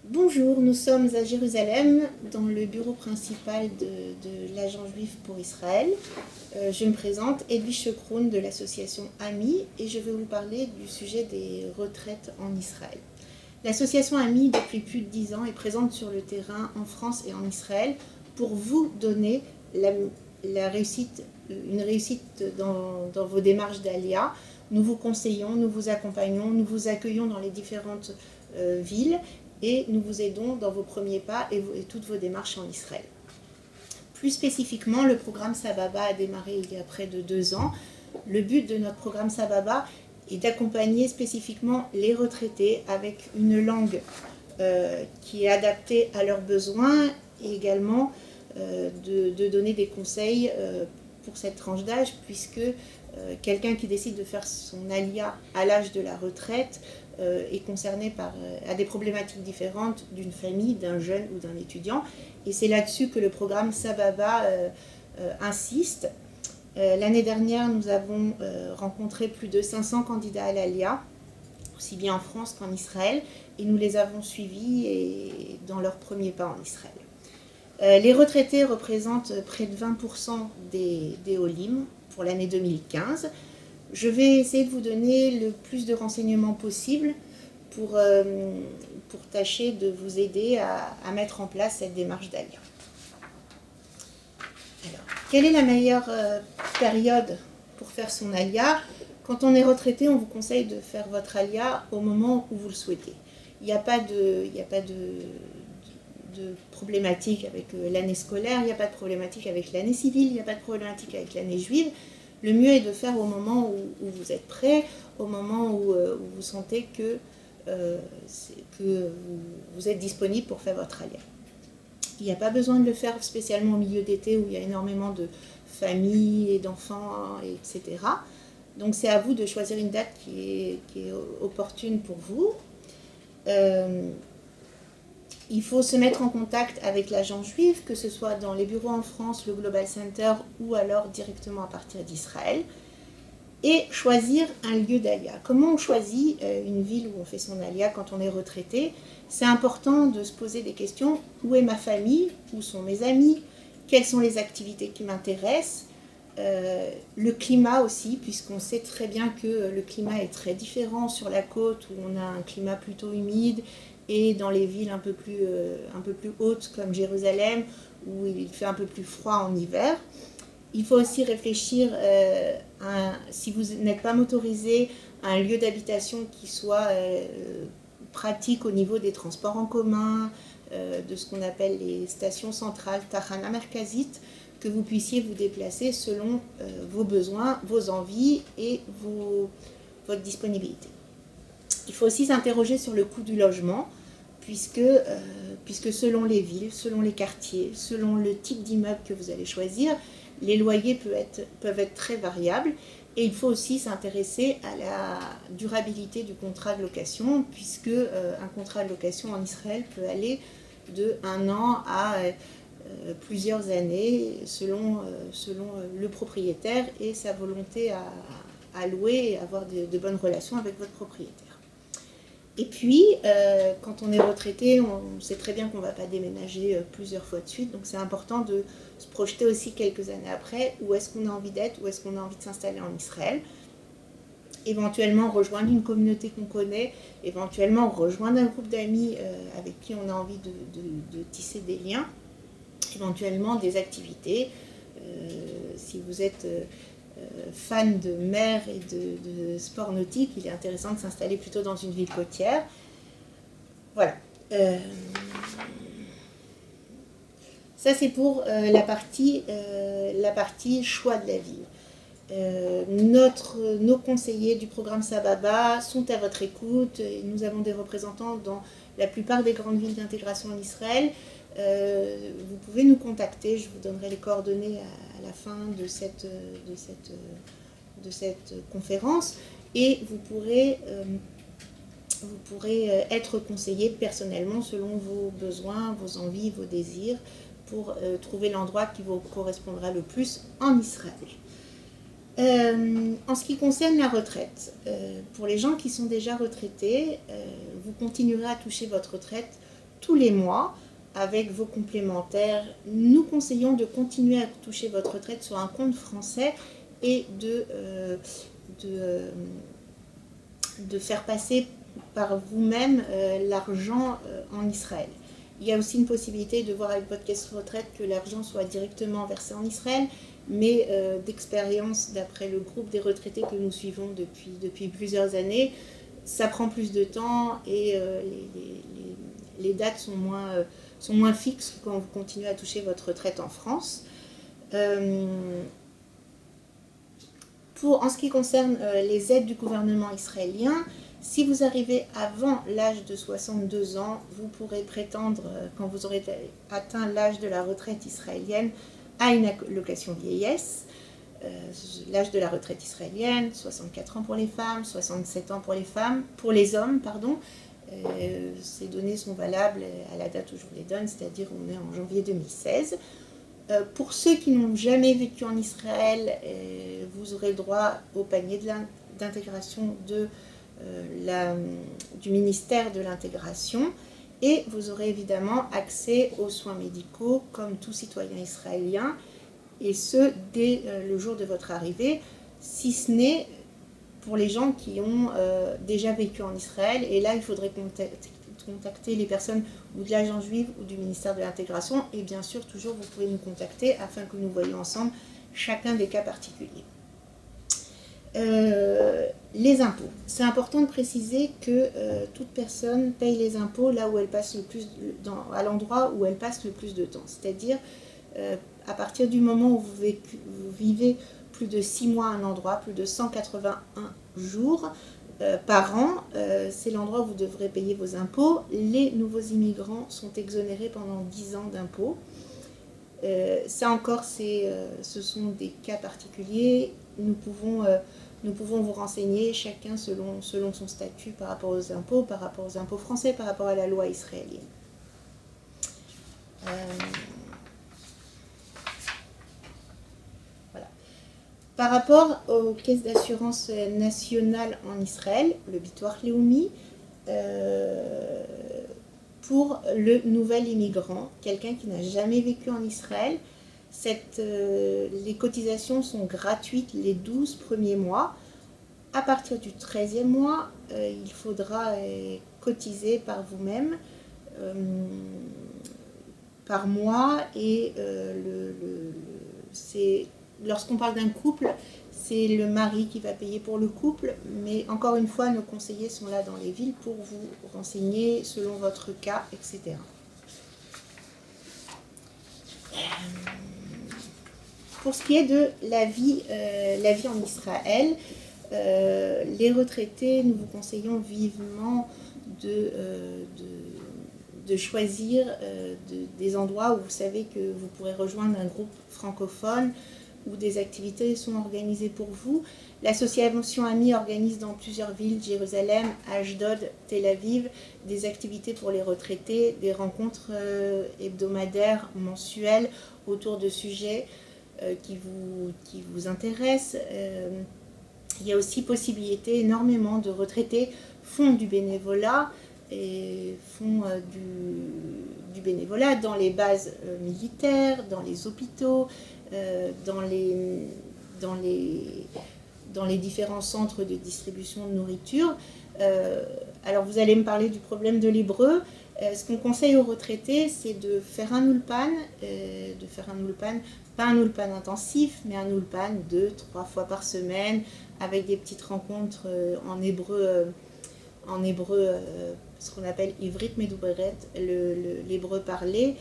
Bonjour, nous sommes à Jérusalem, dans le bureau principal de l'Agence juive pour Israël. Je me présente, Edwige Chekroun de l'association AMI, et je vais vous parler du sujet des retraites en Israël. L'association AMI, depuis plus de 10 ans, est présente sur le terrain en France et en Israël pour vous donner une réussite dans vos démarches d'Alia. Nous vous conseillons, nous vous accompagnons, nous vous accueillons dans les différentes villes et nous vous aidons dans vos premiers pas et toutes vos démarches en Israël. Plus spécifiquement, le programme Sababa a démarré il y a près de 2 ans. Le but de notre programme Sababa est d'accompagner spécifiquement les retraités avec une langue qui est adaptée à leurs besoins et également de donner des conseils pour cette tranche d'âge, puisque quelqu'un qui décide de faire son alia à l'âge de la retraite est concerné à des problématiques différentes d'une famille, d'un jeune ou d'un étudiant. Et c'est là-dessus que le programme Sababa insiste. L'année dernière, nous avons rencontré plus de 500 candidats à l'ALIA, aussi bien en France qu'en Israël, et nous les avons suivis dans leurs premiers pas en Israël. Les retraités représentent près de 20% des Olim pour l'année 2015. Je vais essayer de vous donner le plus de renseignements possible pour tâcher de vous aider à mettre en place cette démarche d'ALIA. Alors, quelle est la meilleure période pour faire son ALIA? Quand on est retraité, on vous conseille de faire votre ALIA au moment où vous le souhaitez. Il n'y a pas de problématique avec l'année scolaire, il n'y a pas de problématique avec l'année civile, il n'y a pas de problématique avec l'année juive. Le mieux est de faire au moment où vous êtes prêt, au moment où vous sentez que vous êtes disponible pour faire votre alia. Il n'y a pas besoin de le faire spécialement au milieu d'été où il y a énormément de familles et d'enfants, etc. Donc c'est à vous de choisir une date qui est opportune pour vous. Il faut se mettre en contact avec l'agence juive, que ce soit dans les bureaux en France, le Global Center, ou alors directement à partir d'Israël, et choisir un lieu d'alia. Comment on choisit une ville où on fait son alia quand on est retraité? C'est important de se poser des questions. Où est ma famille? Où sont mes amis? Quelles sont les activités qui m'intéressent? Le climat aussi, puisqu'on sait très bien que le climat est très différent sur la côte, où on a un climat plutôt humide, et dans les villes un peu plus hautes comme Jérusalem, où il fait un peu plus froid en hiver. Il faut aussi réfléchir, si vous n'êtes pas motorisé, à un lieu d'habitation qui soit pratique au niveau des transports en commun, de ce qu'on appelle les stations centrales, Tahana Merkazit, que vous puissiez vous déplacer selon vos besoins, vos envies et votre disponibilité. Il faut aussi s'interroger sur le coût du logement, puisque selon les villes, selon les quartiers, selon le type d'immeuble que vous allez choisir, les loyers peuvent être très variables. Et il faut aussi s'intéresser à la durabilité du contrat de location, puisque un contrat de location en Israël peut aller de 1 an à plusieurs années, selon le propriétaire et sa volonté à louer et avoir de bonnes relations avec votre propriétaire. Et puis, quand on est retraité, on sait très bien qu'on ne va pas déménager plusieurs fois de suite, donc c'est important de se projeter aussi quelques années après, où est-ce qu'on a envie d'être, où est-ce qu'on a envie de s'installer en Israël. Éventuellement rejoindre une communauté qu'on connaît, éventuellement rejoindre un groupe d'amis avec qui on a envie de tisser des liens, éventuellement des activités. Si vous êtes fan de mer et de sport nautique, il est intéressant de s'installer plutôt dans une ville côtière. Voilà. Ça, c'est pour la partie choix de la ville. Nos conseillers du programme Sababa sont à votre écoute. Nous avons des représentants dans la plupart des grandes villes d'intégration en Israël. Vous pouvez nous contacter, je vous donnerai les coordonnées à la fin de cette conférence, et vous pourrez être conseillé personnellement selon vos besoins, vos envies, vos désirs, pour trouver l'endroit qui vous correspondra le plus en Israël. En ce qui concerne la retraite, pour les gens qui sont déjà retraités, vous continuerez à toucher votre retraite tous les mois avec vos complémentaires. Nous conseillons de continuer à toucher votre retraite sur un compte français et de faire passer par vous-même l'argent en Israël. Il y a aussi une possibilité de voir avec votre caisse de retraite que l'argent soit directement versé en Israël, mais d'expérience, d'après le groupe des retraités que nous suivons depuis plusieurs années, ça prend plus de temps et les dates sont moins fixes quand vous continuez à toucher votre retraite en France. En ce qui concerne les aides du gouvernement israélien, si vous arrivez avant l'âge de 62 ans, vous pourrez prétendre, quand vous aurez atteint l'âge de la retraite israélienne, à une allocation vieillesse. L'âge de la retraite israélienne, 64 ans pour les femmes, 67 ans pour les hommes, pardon. Ces données sont valables à la date où je vous les donne, c'est-à-dire on est en janvier 2016. Pour ceux qui n'ont jamais vécu en Israël, vous aurez droit au panier d'intégration du ministère de l'intégration et vous aurez évidemment accès aux soins médicaux comme tout citoyen israélien et ce dès le jour de votre arrivée, si ce n'est pour les gens qui ont déjà vécu en Israël, et là il faudrait contacter les personnes ou de l'agence juive ou du ministère de l'intégration, et bien sûr toujours vous pouvez nous contacter afin que nous voyions ensemble chacun des cas particuliers. Les impôts. C'est important de préciser que toute personne paye les impôts là où elle passe à l'endroit où elle passe le plus de temps. C'est-à-dire à partir du moment où vous vivez plus de 6 mois à un endroit, plus de 181 jours par an, c'est l'endroit où vous devrez payer vos impôts. Les nouveaux immigrants sont exonérés pendant 10 ans d'impôts. Ça encore, ce sont des cas particuliers. Nous pouvons vous renseigner chacun selon son statut par rapport aux impôts français, par rapport à la loi israélienne. Voilà. Par rapport aux caisses d'assurance nationale en Israël, le Bitoire Leumi, pour le nouvel immigrant, quelqu'un qui n'a jamais vécu en Israël, les cotisations sont gratuites les 12 premiers mois. À partir du 13e mois, il faudra cotiser par vous-même par mois. Et lorsqu'on parle d'un couple, c'est le mari qui va payer pour le couple. Mais encore une fois, nos conseillers sont là dans les villes pour vous renseigner selon votre cas, etc. Pour ce qui est de la vie en Israël, les retraités, nous vous conseillons vivement de choisir des endroits où vous savez que vous pourrez rejoindre un groupe francophone où des activités sont organisées pour vous. L'association AMI organise dans plusieurs villes, Jérusalem, Ashdod, Tel Aviv, des activités pour les retraités, des rencontres hebdomadaires, mensuelles, autour de sujets qui vous intéressent. Il y a aussi possibilité, énormément de retraités font du bénévolat et font du bénévolat dans les bases militaires, dans les hôpitaux, dans les différents centres de distribution de nourriture. Alors vous allez me parler du problème de l'hébreu. Ce qu'on conseille aux retraités, c'est de faire un ulpan, pas un ulpan intensif, mais un ulpan 2-3 fois par semaine, avec des petites rencontres en hébreu, ce qu'on appelle ivrit meduberet, l'hébreu parlé,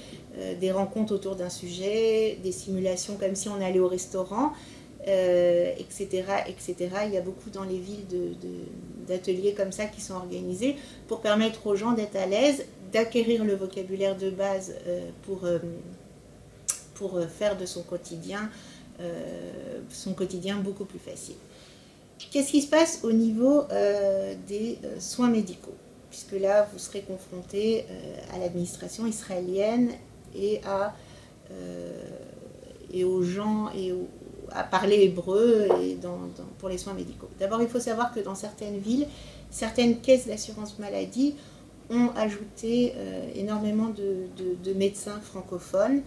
des rencontres autour d'un sujet, des simulations comme si on allait au restaurant, etc., etc. Il y a beaucoup dans les villes d'ateliers comme ça qui sont organisés pour permettre aux gens d'être à l'aise, d'acquérir le vocabulaire de base pour faire de son quotidien beaucoup plus facile. Qu'est-ce qui se passe au niveau des soins médicaux? Puisque là, vous serez confronté à l'administration israélienne et aux gens à parler hébreu pour les soins médicaux. D'abord, il faut savoir que dans certaines villes, certaines caisses d'assurance maladie ont ajouté énormément de médecins francophones,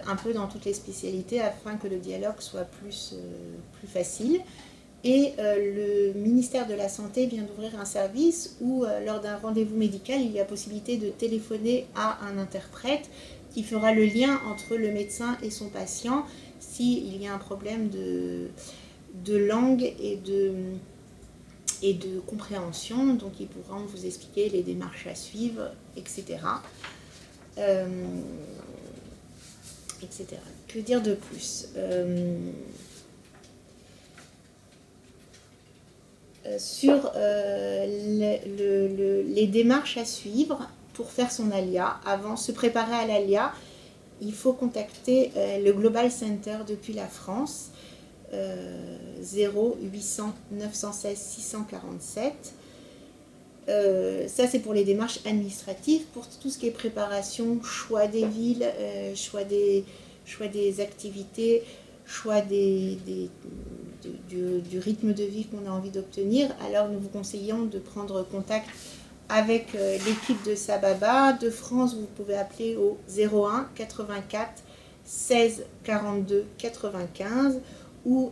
un peu dans toutes les spécialités, afin que le dialogue soit plus facile. Et le ministère de la Santé vient d'ouvrir un service où, lors d'un rendez-vous médical, il y a possibilité de téléphoner à un interprète qui fera le lien entre le médecin et son patient s'il y a un problème de langue et de compréhension. Donc ils pourront vous expliquer les démarches à suivre, etc. etc. Que dire de plus? Sur les démarches à suivre pour faire son ALIA. Avant, se préparer à l'ALIA, il faut contacter le Global Center depuis la France, 0800 916 647. Ça, c'est pour les démarches administratives. Pour tout ce qui est préparation, choix des villes, choix des activités, choix du rythme de vie qu'on a envie d'obtenir, alors nous vous conseillons de prendre contact avec l'équipe de Sababa. De France, vous pouvez appeler au 01 84 16 42 95 ou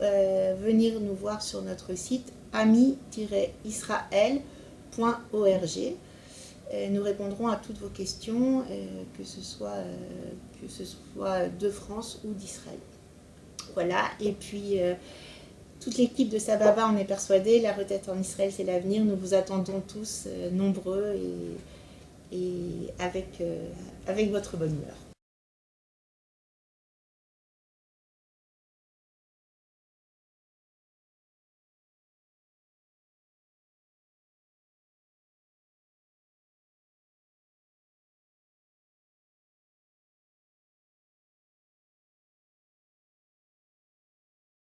venir nous voir sur notre site ami-israël.org. Nous répondrons à toutes vos questions, que ce soit de France ou d'Israël. Voilà, et puis toute l'équipe de Sababa, on est persuadé, la retraite en Israël, c'est l'avenir. Nous vous attendons tous nombreux et avec votre bonne humeur.